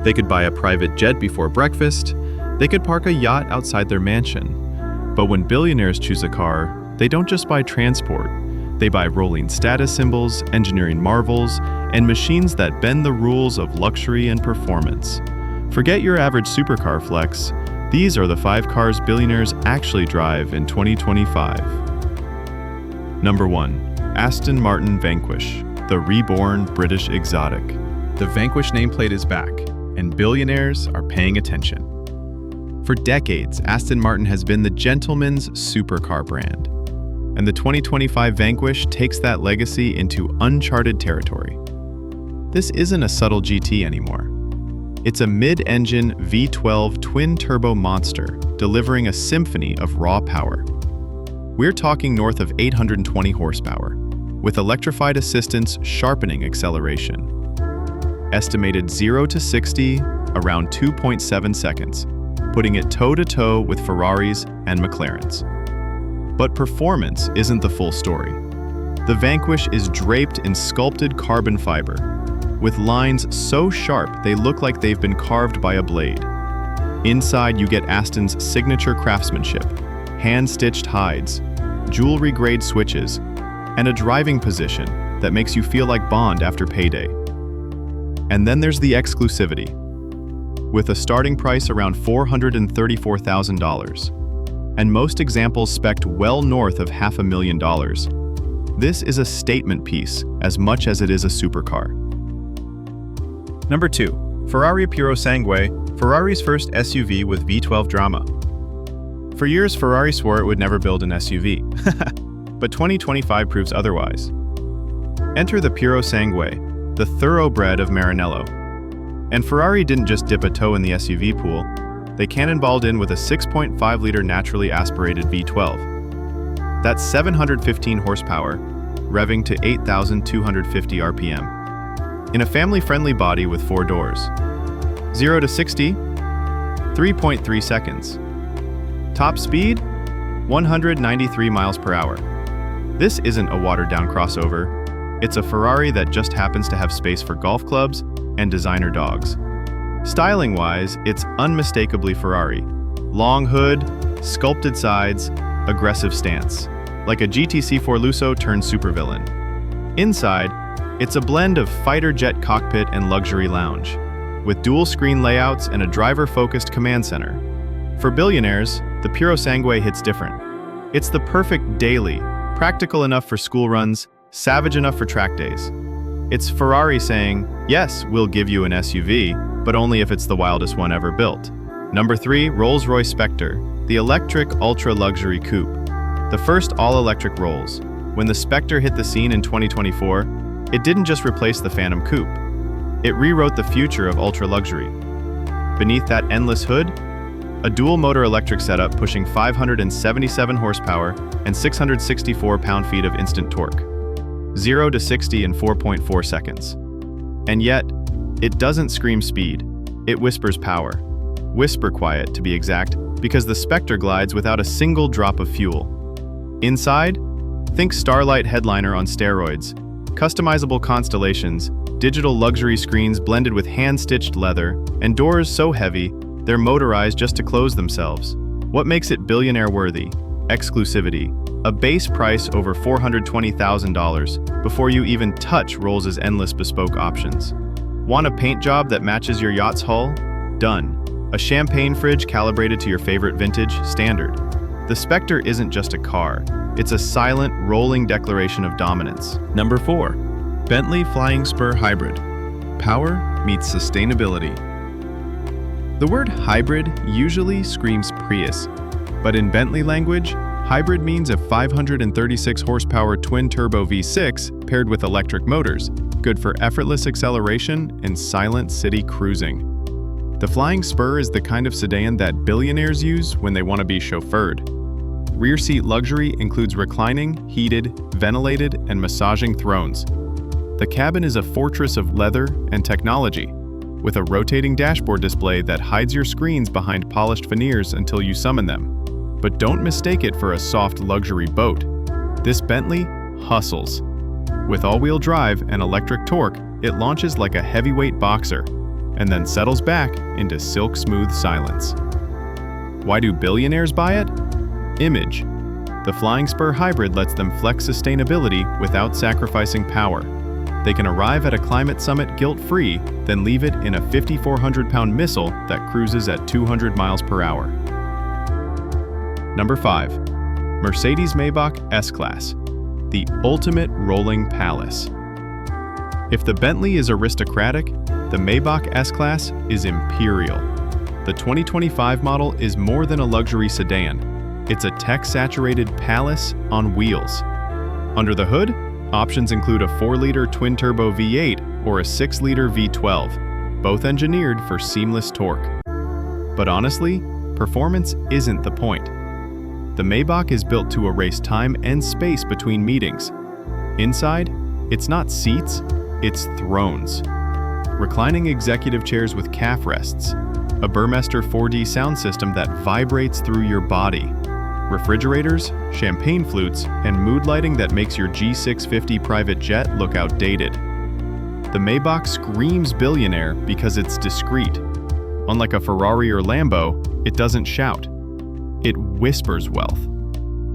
They could buy a private jet before breakfast. They could park a yacht outside their mansion. But when billionaires choose a car, they don't just buy transport. They buy rolling status symbols, engineering marvels, and machines that bend the rules of luxury and performance. Forget your average supercar flex. These are the 5 cars billionaires actually drive in 2025. Number 1. Aston Martin Vanquish, the reborn British exotic. The Vanquish nameplate is back, and billionaires are paying attention. For decades, Aston Martin has been the gentleman's supercar brand, and the 2025 Vanquish takes that legacy into uncharted territory. This isn't a subtle GT anymore. It's a mid-engine V12 twin-turbo monster delivering a symphony of raw power. We're talking north of 820 horsepower, with electrified assistance sharpening acceleration. Estimated 0 to 60 around 2.7 seconds, putting it toe-to-toe with Ferraris and McLarens. But performance isn't the full story. The Vanquish is draped in sculpted carbon fiber, with lines so sharp they look like they've been carved by a blade. Inside, you get Aston's signature craftsmanship, hand-stitched hides, jewelry-grade switches, and a driving position that makes you feel like Bond after payday. And then there's the exclusivity, with a starting price around $434,000. And most examples spec'd well north of $500,000. This is a statement piece as much as it is a supercar. Number 2. Ferrari Purosangue, Ferrari's first SUV with V12 drama. For years, Ferrari swore it would never build an SUV. But 2025 proves otherwise. Enter the Purosangue, the thoroughbred of Maranello. And Ferrari didn't just dip a toe in the SUV pool. They cannonballed in with a 6.5-liter naturally aspirated V12. That's 715 horsepower, revving to 8,250 RPM. In a family-friendly body with 4 doors. 0 to 60, 3.3 seconds. Top speed, 193 miles per hour. This isn't a watered-down crossover. It's a Ferrari that just happens to have space for golf clubs and designer dogs. Styling-wise, it's unmistakably Ferrari. Long hood, sculpted sides, aggressive stance. Like a GTC4 Lusso turned supervillain. Inside, it's a blend of fighter jet cockpit and luxury lounge, with dual-screen layouts and a driver-focused command center. For billionaires, the Purosangue hits different. It's the perfect daily, practical enough for school runs, savage enough for track days. It's Ferrari saying, yes, we'll give you an SUV, but only if it's the wildest one ever built. Number 3, Rolls-Royce Spectre, the electric ultra-luxury coupe. The first all-electric Rolls. When the Spectre hit the scene in 2024, it didn't just replace the Phantom coupe. It rewrote the future of ultra-luxury. Beneath that endless hood, a dual-motor electric setup pushing 577 horsepower and 664 pound-feet of instant torque. 0 to 60 in 4.4 seconds. And yet, it doesn't scream speed. It whispers power. Whisper quiet, to be exact, because the Spectre glides without a single drop of fuel. Inside, think Starlight headliner on steroids, customizable constellations, digital luxury screens blended with hand-stitched leather, and doors so heavy, they're motorized just to close themselves. What makes it billionaire-worthy? Exclusivity. A base price over $420,000 before you even touch Rolls' endless bespoke options. Want a paint job that matches your yacht's hull? Done. A champagne fridge calibrated to your favorite vintage? Standard. The Spectre isn't just a car. It's a silent, rolling declaration of dominance. Number 4. Bentley Flying Spur Hybrid. Power meets sustainability. The word hybrid usually screams Prius, but in Bentley language, hybrid means a 536 horsepower twin-turbo V6 paired with electric motors, good for effortless acceleration and silent city cruising. The Flying Spur is the kind of sedan that billionaires use when they want to be chauffeured. Rear seat luxury includes reclining, heated, ventilated, and massaging thrones. The cabin is a fortress of leather and technology, with a rotating dashboard display that hides your screens behind polished veneers until you summon them. But don't mistake it for a soft luxury boat. This Bentley hustles. With all-wheel drive and electric torque, it launches like a heavyweight boxer. and then settles back into silk-smooth silence. Why do billionaires buy it? Image. The Flying Spur Hybrid lets them flex sustainability without sacrificing power. They can arrive at a climate summit guilt-free, then leave it in a 5,400-pound missile that cruises at 200 miles per hour. Number 5. Mercedes-Maybach S-Class, the ultimate rolling palace. If the Bentley is aristocratic, the Maybach S-Class is imperial. The 2025 model is more than a luxury sedan. It's a tech-saturated palace on wheels. Under the hood, options include a 4-liter twin-turbo V8 or a 6-liter V12, both engineered for seamless torque. But honestly, performance isn't the point. The Maybach is built to erase time and space between meetings. Inside, it's not seats, it's thrones. Reclining executive chairs with calf rests, a Burmester 4D sound system that vibrates through your body, refrigerators, champagne flutes, and mood lighting that makes your G650 private jet look outdated. The Maybach screams billionaire because it's discreet. Unlike a Ferrari or Lambo, it doesn't shout. It whispers wealth.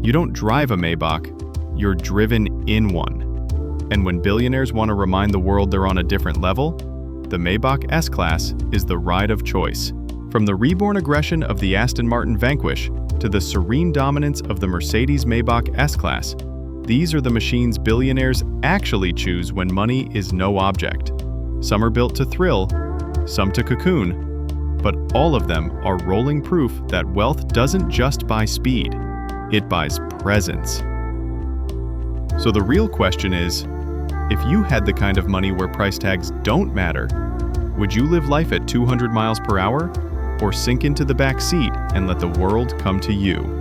You don't drive a Maybach, you're driven in one. And when billionaires want to remind the world they're on a different level, the Maybach S-Class is the ride of choice. From the reborn aggression of the Aston Martin Vanquish to the serene dominance of the Mercedes-Maybach S-Class, these are the machines billionaires actually choose when money is no object. Some are built to thrill, some to cocoon, but all of them are rolling proof that wealth doesn't just buy speed, it buys presence. So the real question is, if you had the kind of money where price tags don't matter, would you live life at 200 miles per hour or sink into the back seat and let the world come to you?